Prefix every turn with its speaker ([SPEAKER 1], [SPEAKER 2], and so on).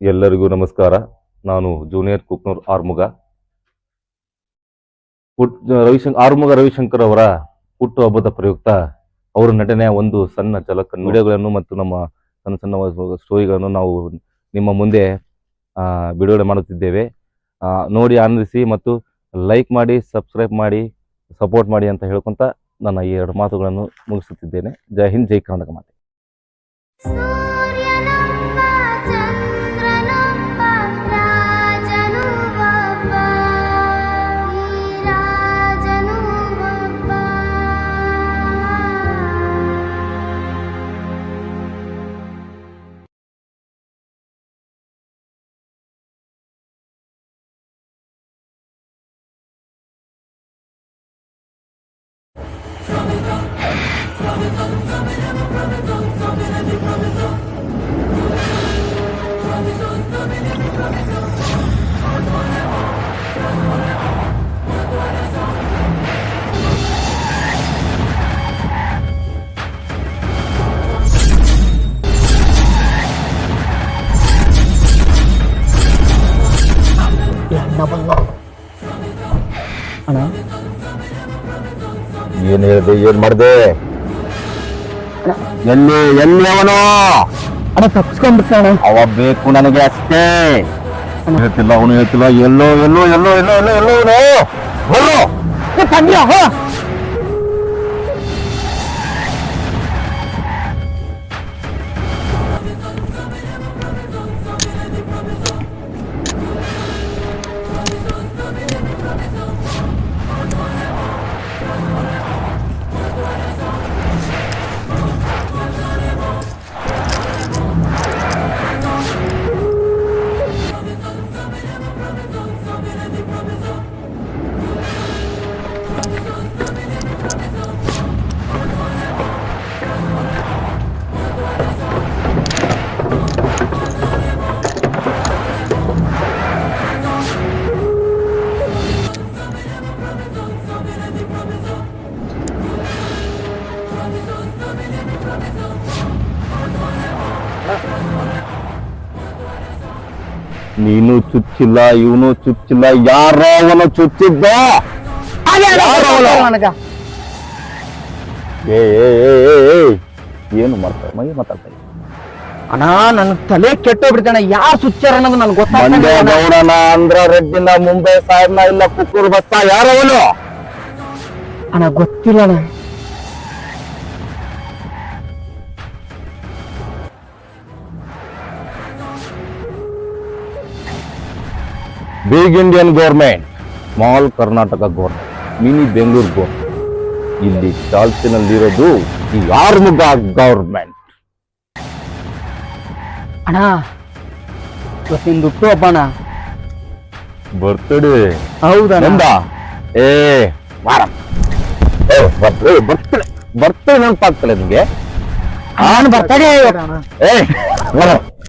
[SPEAKER 1] ಎಲ್ಲರಿಗೂ ನಮಸ್ಕಾರ. ನಾನು ಜೂನಿಯರ್ ಕುಕ್ನೂರ್ ಆರ್ಮುಗ. ಆರ್ಮುಗ ರವಿಶಂಕರ್ ಅವರ ಹುಟ್ಟು ಹಬ್ಬದ ಪ್ರಯುಕ್ತ ಅವರ ನಟನೆಯ ಒಂದು ಸಣ್ಣ ಝಲಕ್ ವಿಡಿಯೋಗಳನ್ನು ಮತ್ತು ನಮ್ಮ ಸಣ್ಣ ಸಣ್ಣ ಸ್ಟೋರಿಗಳನ್ನು ನಾವು ನಿಮ್ಮ ಮುಂದೆ ಬಿಡುಗಡೆ ಮಾಡುತ್ತಿದ್ದೇವೆ. ನೋಡಿ ಆನಂದಿಸಿ ಮತ್ತು ಲೈಕ್ ಮಾಡಿ, ಸಬ್ಸ್ಕ್ರೈಬ್ ಮಾಡಿ, ಸಪೋರ್ಟ್ ಮಾಡಿ ಅಂತ ಹೇಳ್ಕೊಂತ ನನ್ನ ಈ ಎರಡು ಮಾತುಗಳನ್ನು ಮುಗಿಸುತ್ತಿದ್ದೇನೆ. ಜೈ ಹಿಂದ್, ಜೈ ಕರ್ನಾಟಕ ಮಾತೆ.
[SPEAKER 2] ಅಣ್ಣ
[SPEAKER 1] ಏನ್ ಹೇಳಿದೆ, ಏನ್ ಮಾಡಿದೆ, ಎಲ್ಲಿ ಅವನು?
[SPEAKER 2] ಅಣ್ಣ ತಪ್ಪಿಸ್ಕೊಂಡ್ಬಿಟ್ಟ ಅಣ್ಣ.
[SPEAKER 1] ಅವ ಬೇಕು ನನಗೆ ಅಷ್ಟೇ. ಹೇಳ್ತಿಲ್ಲ, ಅವನು ಹೇಳ್ತಿಲ್ಲ. ಎಲ್ಲೋ ಎಲ್ಲೋ ಎಲ್ಲೋ ಎಲ್ಲೋ ಎಲ್ಲೋ ಎಲ್ಲೋ
[SPEAKER 2] ತಂದ್ಯಾ?
[SPEAKER 1] ನೀನು ಚುಚ್ಚಿಲ್ಲ, ಇವನು ಚುಚ್ಚಿಲ್ಲ, ಯಾರೋ ಅವನು ಚುಚ್ಚಿದ್ದ. ಏನು ಮಾಡ್ತಾರೆ ಮೈ ಮಾತಾಡ್ತಾ
[SPEAKER 2] ಅಣ್ಣ, ನನ್ ತಲೆ ಕೆಟ್ಟೋಗ್ಬಿಡ್ತಾನೆ. ಯಾರು ಸುಚ್ಚಾರ ಅನ್ನೋದು ನನ್ಗೆ
[SPEAKER 1] ಗೊತ್ತಾಗೌಡನ ಅಂದ್ರ ರೆಡ್ಡಿನ, ಮುಂಬೈ ಸಾಹೇಬ್ನ, ಇಲ್ಲ ಕುಕ್ಕೂರು ಬಸ್ತ, ಯಾರವನು?
[SPEAKER 2] ಅಣ್ಣ ಗೊತ್ತಿಲ್ಲ ಅಣ್ಣ.
[SPEAKER 1] Big Indian government, small Karnataka government, mini Bengaluru government, ಇಲ್ಲಿ ಚಾಲ್ತಿನಲ್ಲಿರೋದು ಈ ಆರ್ಮುಗ ಗೌರ್ಮೆಂಟ್.
[SPEAKER 2] ಅಣ್ಣ ಇವತ್ತಿನ ಹುಟ್ಟು ಹಬ್ಬ ಅಣ್ಣ.
[SPEAKER 1] ಬರ್ತಡೇ
[SPEAKER 2] ಹೌದಣ್ಣ.
[SPEAKER 1] ಬರ್ತಡೇ ನೆನಪಾಗ್ತಲ್ಲ ನಿಮ್ಗೆ?
[SPEAKER 2] ನಾನು ಬರ್ತಡೇ
[SPEAKER 1] ಏ